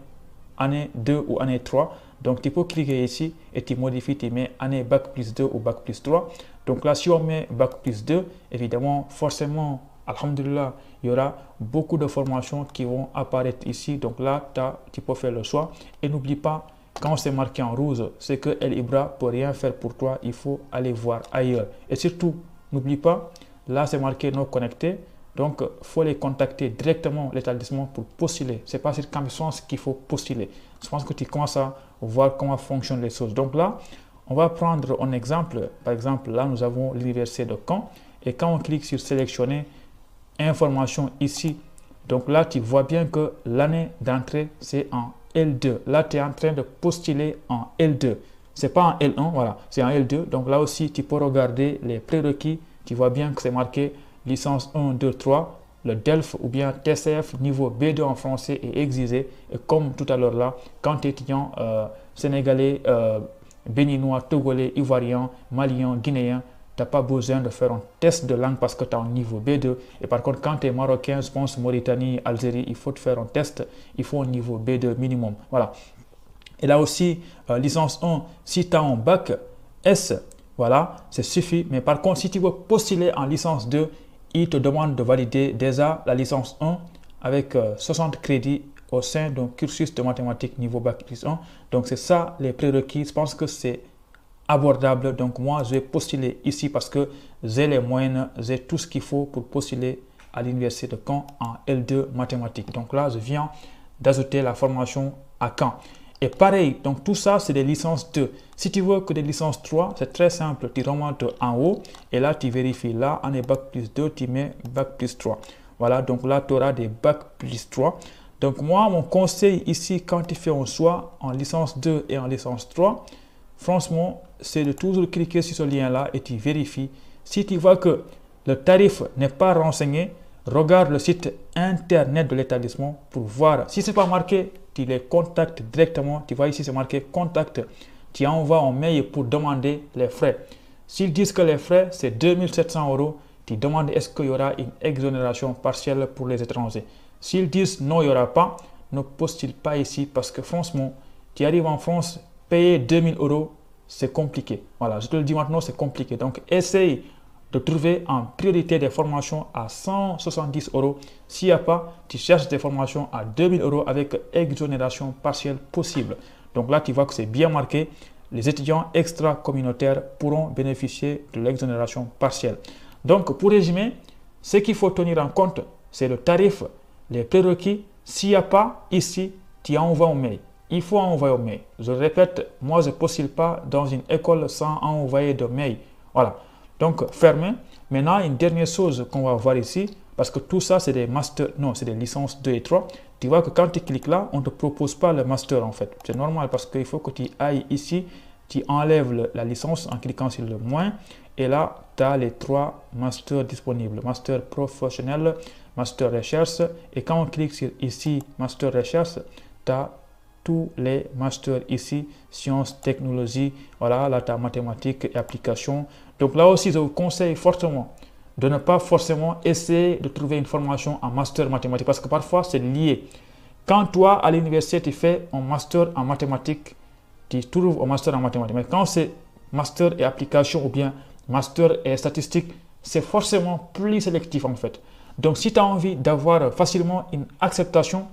année 2 ou année 3. Donc, tu peux cliquer ici et tu modifies, tu mets année bac plus 2 ou bac plus 3. Donc là, si on met bac plus 2, évidemment, forcément, alhamdulillah, il y aura beaucoup de formations qui vont apparaître ici. Donc là, tu peux faire le choix. Et n'oublie pas, quand c'est marqué en rouge, c'est que El Ibra ne peut rien faire pour toi. Il faut aller voir ailleurs. Et surtout, n'oublie pas, là, c'est marqué non connecté. Donc, il faut les contacter directement, l'établissement, pour postuler. Ce n'est pas sur Campus France qu'il faut postuler. Je pense que tu commences à voir comment fonctionnent les choses. Donc là, on va prendre un exemple. Par exemple, là, nous avons l'université de Caen. Et quand on clique sur sélectionner, information ici. Donc là, tu vois bien que l'année d'entrée, c'est en L2. Là, tu es en train de postuler en L2. Ce n'est pas en L1, voilà, c'est en L2. Donc là aussi, tu peux regarder les prérequis. Tu vois bien que c'est marqué licence 1, 2, 3. Le DELF ou bien TCF niveau B2 en français est exigé. Et comme tout à l'heure là, quand tu es étudiant sénégalais, béninois, togolais, ivoirien, malien, guinéen, tu n'as pas besoin de faire un test de langue parce que tu as un niveau B2. Et par contre, quand tu es marocain, je pense Mauritanie, Algérie, il faut te faire un test. Il faut un niveau B2 minimum. Voilà. Et là aussi, licence 1, si tu as un bac S, voilà, c'est suffit. Mais par contre, si tu veux postuler en licence 2, il te demande de valider déjà la licence 1 avec 60 crédits au sein d'un cursus de mathématiques niveau bac plus 1. Donc, c'est ça les prérequis. Je pense que c'est abordable. Donc, moi, je vais postuler ici parce que j'ai les moyens, j'ai tout ce qu'il faut pour postuler à l'université de Caen en L2 mathématiques. Donc là, je viens d'ajouter la formation à Caen. Et pareil, donc tout ça, c'est des licences 2. Si tu veux que des licences 3, c'est très simple. Tu remontes en haut et là, tu vérifies. Là, on est bac plus 2, tu mets bac plus 3. Voilà, donc là, tu auras des bac plus 3. Donc moi, mon conseil ici, quand tu fais un choix en licence 2 et en licence 3, franchement, c'est de toujours cliquer sur ce lien-là et tu vérifies. Si tu vois que le tarif n'est pas renseigné, regarde le site internet de l'établissement pour voir. Si ce n'est pas marqué, tu les contactes directement. Tu vois ici, c'est marqué contact. Tu envoies un mail pour demander les frais. S'ils disent que les frais, c'est 2700 €, tu demandes est-ce qu'il y aura une exonération partielle pour les étrangers. S'ils disent non, il n'y aura pas, ne postule pas ici parce que franchement, tu arrives en France, payer 2000 €, c'est compliqué. Voilà, je te le dis maintenant, c'est compliqué. Donc, essaye de trouver en priorité des formations à 170 €. S'il n'y a pas, tu cherches des formations à 2000 € avec exonération partielle possible. Donc là, tu vois que c'est bien marqué. Les étudiants extra-communautaires pourront bénéficier de l'exonération partielle. Donc, pour résumer, ce qu'il faut tenir en compte, c'est le tarif, les prérequis. S'il n'y a pas, ici, tu envoies un mail. Il faut envoyer un mail. Je répète, moi, je ne postule pas dans une école sans envoyer de mail. Voilà. Donc, fermé. Maintenant, une dernière chose qu'on va voir ici, parce que tout ça, c'est des masters, non, c'est des licences 2 et 3. Tu vois que quand tu cliques là, on ne te propose pas le master en fait. C'est normal parce qu'il faut que tu ailles ici, tu enlèves la licence en cliquant sur le moins. Et là, tu as les 3 masters disponibles. Master professionnel, master recherche. Et quand on clique sur ici, master recherche, tu as tous les masters ici, sciences, technologie, voilà, là tu as mathématiques et applications. Donc là aussi, je vous conseille fortement de ne pas forcément essayer de trouver une formation en master mathématiques parce que parfois c'est lié. Quand toi, à l'université, tu fais un master en mathématiques, tu trouves un master en mathématiques. Mais quand c'est master et applications ou bien master et statistiques, c'est forcément plus sélectif en fait. Donc si tu as envie d'avoir facilement une acceptation,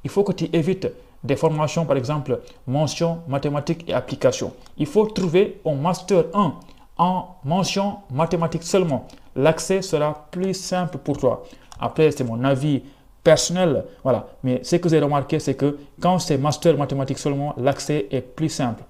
il faut que tu évites des formations, par exemple, mention mathématiques et applications. Il faut trouver un master 1 en mention mathématiques seulement. L'accès sera plus simple pour toi. Après, c'est mon avis personnel. Voilà. Mais ce que j'ai remarqué, c'est que quand c'est master mathématiques seulement, l'accès est plus simple.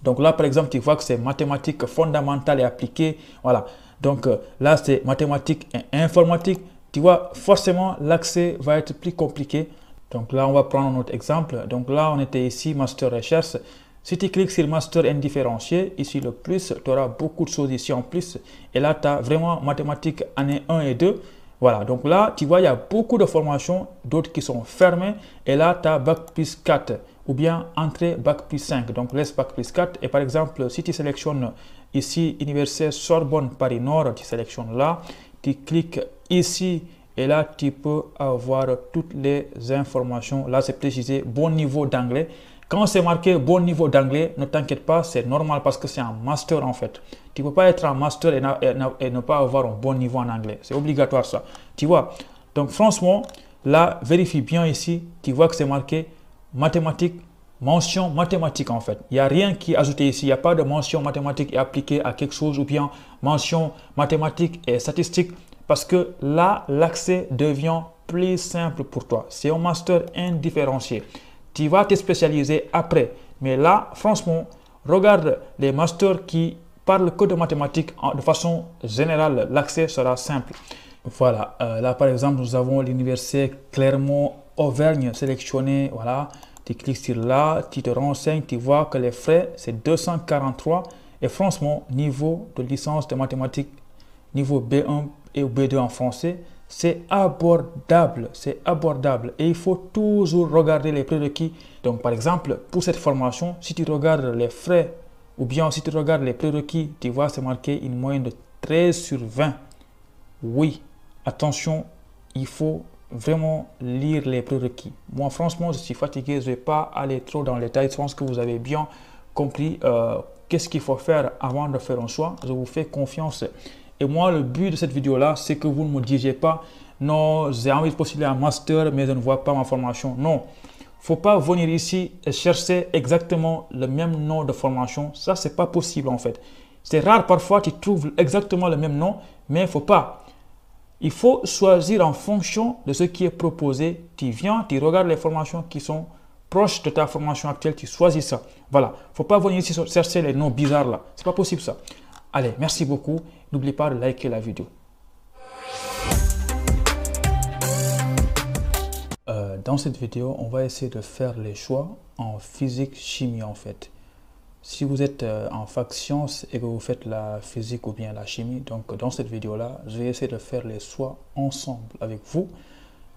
Donc là, par exemple, tu vois que c'est mathématiques fondamentales et appliquées. Voilà. Donc là, c'est mathématiques et informatique. Tu vois, forcément, l'accès va être plus compliqué. Donc là, on va prendre notre exemple. Donc là, on était ici, master recherche. Si tu cliques sur master indifférencié, ici le plus, tu auras beaucoup de choses ici en plus. Et là, tu as vraiment mathématiques année 1 et 2. Voilà, donc là, tu vois, il y a beaucoup de formations, d'autres qui sont fermées. Et là, tu as bac plus 4 ou bien entrée bac plus 5. Donc, laisse bac plus 4. Et par exemple, si tu sélectionnes ici, Université Sorbonne Paris Nord, tu sélectionnes là. Tu cliques ici. Et là, tu peux avoir toutes les informations. Là, c'est précisé bon niveau d'anglais. Quand c'est marqué bon niveau d'anglais, ne t'inquiète pas, c'est normal parce que c'est un master en fait. Tu ne peux pas être en master et ne pas avoir un bon niveau en anglais. C'est obligatoire ça. Tu vois. Donc franchement, là, vérifie bien ici. Tu vois que c'est marqué mathématiques, mention mathématique en fait. Il n'y a rien qui est ajouté ici. Il n'y a pas de mention mathématique et appliquée à quelque chose ou bien mention mathématique et statistique. Parce que là, l'accès devient plus simple pour toi. C'est un master indifférencié. Tu vas te spécialiser après. Mais là, franchement, regarde les masters qui parlent que de mathématiques de façon générale. L'accès sera simple. Voilà. Là, par exemple, nous avons l'université Clermont-Auvergne sélectionnée. Voilà. Tu cliques sur là, tu te renseignes, tu vois que les frais, c'est 243. Et franchement, niveau de licence de mathématiques, niveau B1 et B2 en français, c'est abordable, et il faut toujours regarder les prérequis. Donc par exemple, pour cette formation, si tu regardes les frais ou bien si tu regardes les prérequis, tu vois c'est marqué une moyenne de 13 sur 20. Oui, attention, il faut vraiment lire les prérequis. Moi, franchement, je suis fatigué, je ne vais pas aller trop dans les détails. Je pense que vous avez bien compris qu'est-ce qu'il faut faire avant de faire un choix. Je vous fais confiance. Et moi, le but de cette vidéo-là, c'est que vous ne me disiez pas « Non, j'ai envie de postuler un master, mais je ne vois pas ma formation. » Non, il ne faut pas venir ici et chercher exactement le même nom de formation. Ça, ce n'est pas possible en fait. C'est rare parfois, tu trouves exactement le même nom, mais il ne faut pas. Il faut choisir en fonction de ce qui est proposé. Tu viens, tu regardes les formations qui sont proches de ta formation actuelle, tu choisis ça. Voilà. Il ne faut pas venir ici chercher les noms bizarres là. Ce n'est pas possible ça. Allez, merci beaucoup. N'oublie pas de liker la vidéo. Dans cette vidéo, on va essayer de faire les choix en physique-chimie en fait. Si vous êtes en fac sciences et que vous faites la physique ou bien la chimie, donc dans cette vidéo-là, je vais essayer de faire les choix ensemble avec vous.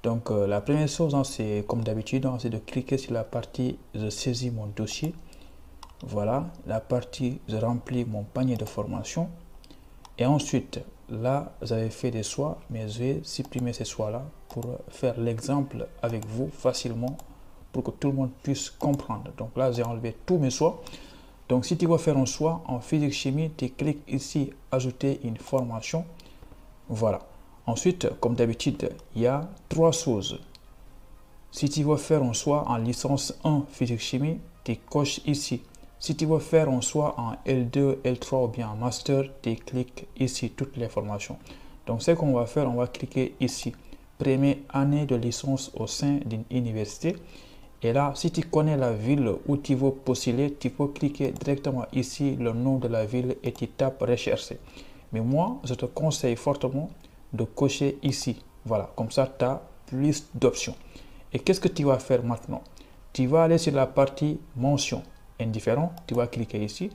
Donc la première chose, c'est comme d'habitude, c'est de cliquer sur la partie « Je saisis mon dossier ». Voilà, la partie « Je remplis mon panier de formation ». Et ensuite, là, j'avais fait des choix, mais je vais supprimer ces choix-là pour faire l'exemple avec vous facilement pour que tout le monde puisse comprendre. Donc là, j'ai enlevé tous mes choix. Donc, si tu veux faire un choix en physique-chimie, tu cliques ici « Ajouter une formation ». Voilà. Ensuite, comme d'habitude, il y a trois choses. Si tu veux faire un choix en licence 1 physique-chimie, tu coches ici. Si tu veux faire un choix en L2, L3 ou bien en master, tu cliques ici toutes les formations. Donc, ce qu'on va faire, on va cliquer ici. Première année de licence au sein d'une université. Et là, si tu connais la ville où tu veux postuler, tu peux cliquer directement ici le nom de la ville et tu tapes rechercher. Mais moi, je te conseille fortement de cocher ici. Voilà, comme ça, tu as plus d'options. Et qu'est-ce que tu vas faire maintenant? Tu vas aller sur la partie mention indifférent, tu vas cliquer ici.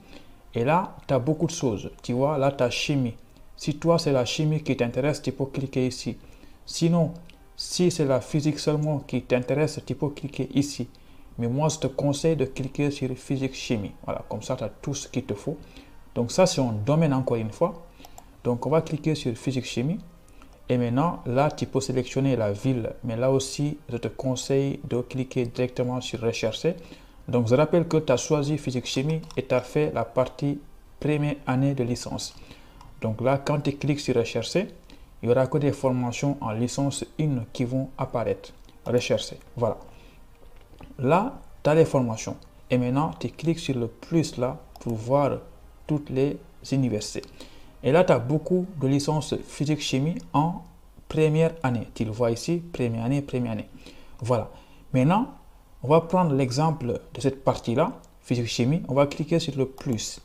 Et là, tu as beaucoup de choses. Tu vois, là, tu as chimie. Si toi, c'est la chimie qui t'intéresse, tu peux cliquer ici. Sinon, si c'est la physique seulement qui t'intéresse, tu peux cliquer ici. Mais moi, je te conseille de cliquer sur physique-chimie. Voilà, comme ça, tu as tout ce qu'il te faut. Donc ça, c'est un domaine encore une fois. Donc, on va cliquer sur physique-chimie. Et maintenant, là, tu peux sélectionner la ville. Mais là aussi, je te conseille de cliquer directement sur rechercher. Donc, je rappelle que tu as choisi physique-chimie et tu as fait la partie première année de licence. Donc là, quand tu cliques sur rechercher, il n'y aura que des formations en licence 1 qui vont apparaître. Rechercher. Voilà. Là, tu as les formations. Et maintenant, tu cliques sur le plus là pour voir toutes les universités. Et là, tu as beaucoup de licences physique-chimie en première année. Tu le vois ici, première année, première année. Voilà. Maintenant, on va prendre l'exemple de cette partie-là, physique-chimie. On va cliquer sur le plus.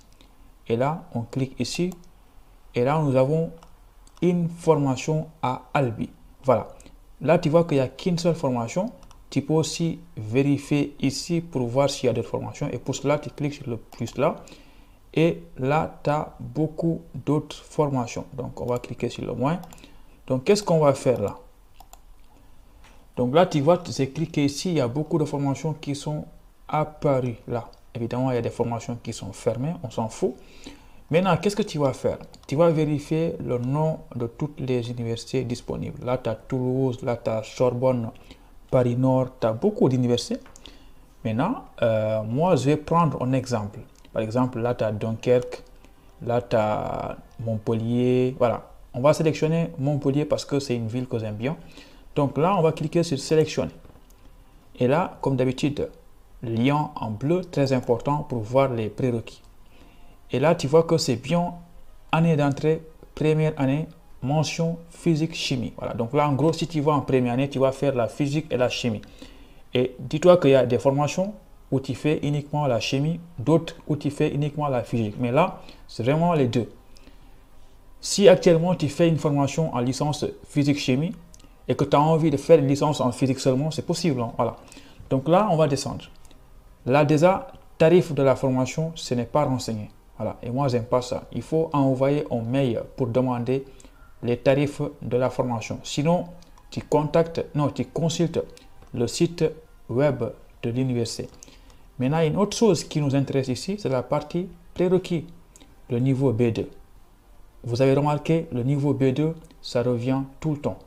Et là, on clique ici. Et là, nous avons une formation à Albi. Voilà. Là, tu vois qu'il n'y a qu'une seule formation. Tu peux aussi vérifier ici pour voir s'il y a d'autres formations. Et pour cela, tu cliques sur le plus là. Et là, tu as beaucoup d'autres formations. Donc, on va cliquer sur le moins. Donc, qu'est-ce qu'on va faire là? Donc là, tu vois, j'ai cliqué ici. Il y a beaucoup de formations qui sont apparues là. Évidemment, il y a des formations qui sont fermées. On s'en fout. Maintenant, qu'est-ce que tu vas faire? Tu vas vérifier le nom de toutes les universités disponibles. Là, tu as Toulouse, là, tu as Sorbonne, Paris-Nord, tu as beaucoup d'universités. Maintenant, moi, je vais prendre un exemple. Par exemple, là, tu as Dunkerque, là, tu as Montpellier. Voilà, on va sélectionner Montpellier parce que c'est une ville que j'aime bien. Donc là, on va cliquer sur sélectionner. Et là, comme d'habitude, lien en bleu, très important pour voir les prérequis. Et là, tu vois que c'est bien année d'entrée, première année, mention physique-chimie. Voilà. Donc là, en gros, si tu vas en première année, tu vas faire la physique et la chimie. Et dis-toi qu'il y a des formations où tu fais uniquement la chimie, d'autres où tu fais uniquement la physique. Mais là, c'est vraiment les deux. Si actuellement, tu fais une formation en licence physique-chimie et que tu as envie de faire une licence en physique seulement, c'est possible. Hein. Voilà. Donc là, on va descendre. Là, déjà, tarif de la formation, ce n'est pas renseigné. Voilà. Et moi, j'aime pas ça. Il faut envoyer un mail pour demander les tarifs de la formation. Sinon, tu consultes le site web de l'université. Maintenant, une autre chose qui nous intéresse ici, c'est la partie prérequis, le niveau B2. vous avez remarqué, le niveau B2, ça revient tout le temps.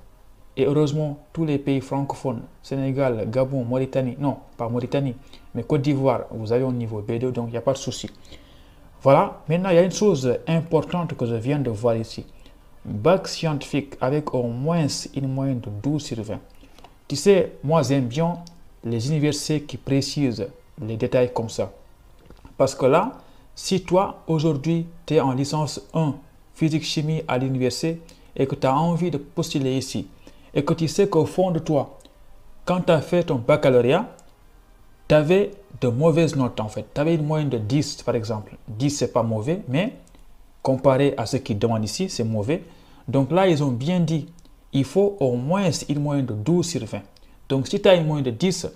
Et heureusement, tous les pays francophones, Sénégal, Gabon, Mauritanie, non, pas Mauritanie, mais Côte d'Ivoire, vous avez un niveau B2, donc il n'y a pas de souci. Voilà, maintenant il y a une chose importante que je viens de voir ici. Bac scientifique avec au moins une moyenne de 12 sur 20. Tu sais, moi j'aime bien les universités qui précisent les détails comme ça. Parce que là, si toi, aujourd'hui, tu es en licence 1 physique-chimie à l'université et que tu as envie de postuler ici, et que tu sais qu'au fond de toi, quand tu as fait ton baccalauréat, tu avais de mauvaises notes en fait. Tu avais une moyenne de 10 par exemple. 10, c'est pas mauvais, mais comparé à ce qu'ils demandent ici, c'est mauvais. Donc là, ils ont bien dit, il faut au moins une moyenne de 12 sur 20. Donc si tu as une moyenne de 10,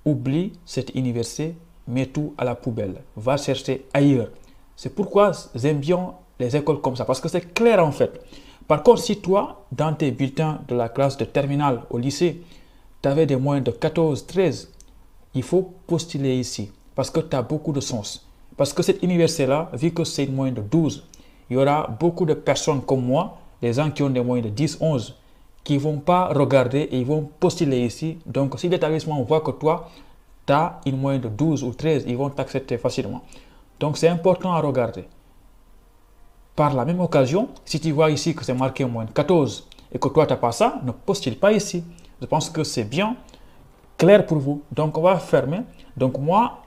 oublie cette université, mets tout à la poubelle. Va chercher ailleurs. C'est pourquoi j'aime bien les écoles comme ça, parce que c'est clair en fait. Par contre, si toi, dans tes bulletins de la classe de terminale au lycée, tu avais des moyennes de 14, 13, il faut postuler ici, parce que tu as beaucoup de sens. Parce que cette université-là, vu que c'est une moyenne de 12, il y aura beaucoup de personnes comme moi, les gens qui ont des moyennes de 10, 11, qui ne vont pas regarder et ils vont postuler ici. Donc, si l'établissement voit que toi, tu as une moyenne de 12 ou 13, ils vont t'accepter facilement. Donc, c'est important à regarder. Par la même occasion, si tu vois ici que c'est marqué en moyenne 14 et que toi, tu n'as pas ça, ne postule pas ici. Je pense que c'est bien clair pour vous. Donc, on va fermer. Donc, moi,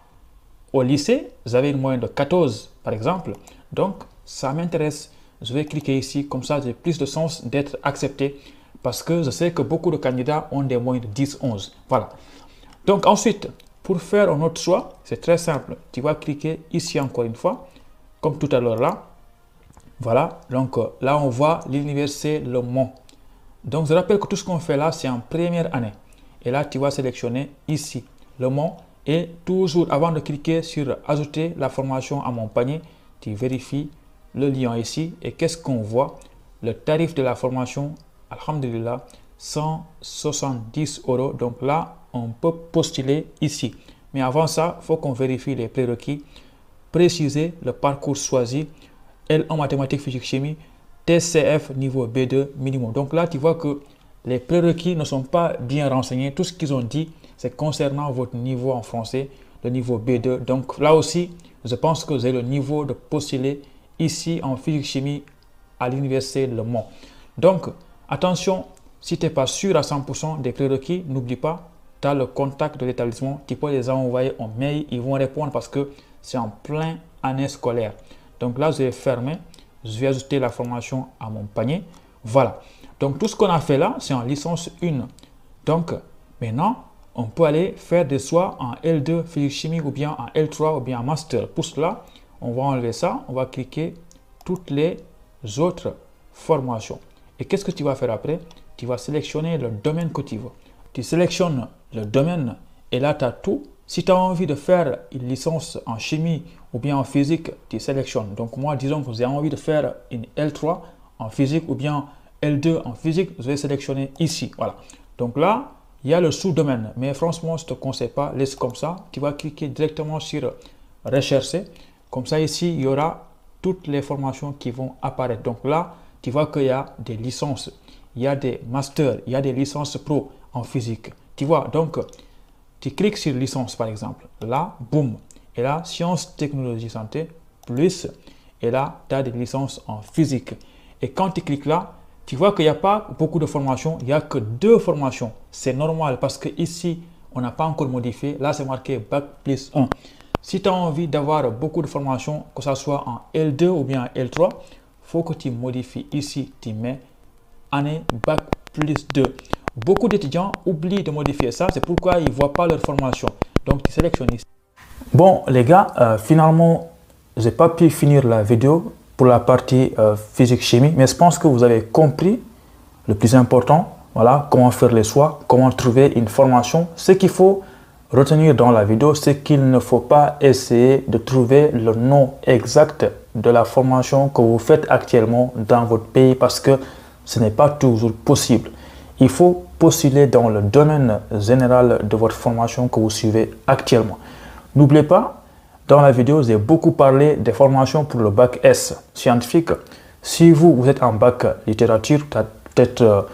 au lycée, j'avais une moyenne de 14, par exemple. Donc, ça m'intéresse. Je vais cliquer ici. Comme ça, j'ai plus de chance d'être accepté parce que je sais que beaucoup de candidats ont des moyennes de 10, 11. Voilà. Donc, ensuite, pour faire un autre choix, c'est très simple. Tu vas cliquer ici encore une fois, comme tout à l'heure là. Voilà. Donc, là, on voit l'université Le Mans. Donc, je rappelle que tout ce qu'on fait là, c'est en première année. Et là, tu vas sélectionner ici, Le Mans. Et toujours, avant de cliquer sur « Ajouter la formation à mon panier », tu vérifies le lien ici. Et qu'est-ce qu'on voit? Le tarif de la formation, alhamdulillah, 170 €. Donc là, on peut postuler ici. Mais avant ça, il faut qu'on vérifie les prérequis, préciser le parcours choisi, L en mathématiques, physique, chimie, TCF niveau B2 minimum. Donc là, tu vois que les prérequis ne sont pas bien renseignés. Tout ce qu'ils ont dit, c'est concernant votre niveau en français, le niveau B2. Donc là aussi, je pense que vous avez le niveau de postuler ici en physique, chimie à l'université Le Mans. Donc, attention, si tu n'es pas sûr à 100% des prérequis, n'oublie pas, tu as le contact de l'établissement. Tu peux les envoyer en mail, ils vont répondre parce que c'est en plein année scolaire. Donc là, je vais fermer. Je vais ajouter la formation à mon panier. Voilà. Donc, tout ce qu'on a fait là, c'est en licence 1. Donc, maintenant, on peut aller faire des choix en L2 physique chimie ou bien en L3 ou bien en master. Pour cela, on va enlever ça. On va cliquer toutes les autres formations. Et qu'est-ce que tu vas faire après? Tu vas sélectionner le domaine que tu veux. Tu sélectionnes le domaine et là, tu as tout. Si tu as envie de faire une licence en chimie ou bien en physique, tu sélectionnes. Donc moi, disons que j'ai envie de faire une L3 en physique ou bien L2 en physique, je vais sélectionner ici. Voilà. Donc là, il y a le sous-domaine. Mais franchement, je ne te conseille pas, laisse comme ça. Tu vas cliquer directement sur rechercher. Comme ça, ici, il y aura toutes les formations qui vont apparaître. Donc là, tu vois qu'il y a des licences, il y a des masters, il y a des licences pro en physique. Tu vois, donc, tu cliques sur licence par exemple. Là, boum. Et là, sciences, technologie, santé, plus. Et là, tu as des licences en physique. Et quand tu cliques là, tu vois qu'il n'y a pas beaucoup de formations. Il n'y a que 2 formations. C'est normal parce que ici, on n'a pas encore modifié. Là, c'est marqué Bac plus 1. Si tu as envie d'avoir beaucoup de formations, que ce soit en L2 ou bien en L3, il faut que tu modifies ici. Tu mets année Bac plus 2. Beaucoup d'étudiants oublient de modifier ça. C'est pourquoi ils ne voient pas leur formation. Donc, tu sélectionnes ici. Bon, les gars, finalement, je n'ai pas pu finir la vidéo pour la partie physique-chimie. Mais je pense que vous avez compris le plus important. Voilà, comment faire les choix, comment trouver une formation. Ce qu'il faut retenir dans la vidéo, c'est qu'il ne faut pas essayer de trouver le nom exact de la formation que vous faites actuellement dans votre pays parce que ce n'est pas toujours possible. Il faut postuler dans le domaine général de votre formation que vous suivez actuellement. N'oubliez pas, dans la vidéo, j'ai beaucoup parlé des formations pour le bac S scientifique. Si vous êtes en bac littérature, peut-être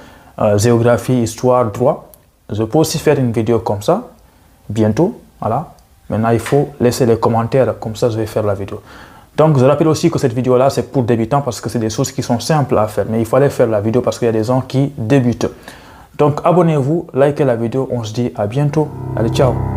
géographie, histoire, droit, je peux aussi faire une vidéo comme ça, bientôt, voilà. Maintenant, il faut laisser les commentaires, comme ça je vais faire la vidéo. Donc, je rappelle aussi que cette vidéo-là, c'est pour débutants parce que c'est des choses qui sont simples à faire. Mais il fallait faire la vidéo parce qu'il y a des gens qui débutent. Donc, abonnez-vous, likez la vidéo. On se dit à bientôt. Allez, ciao!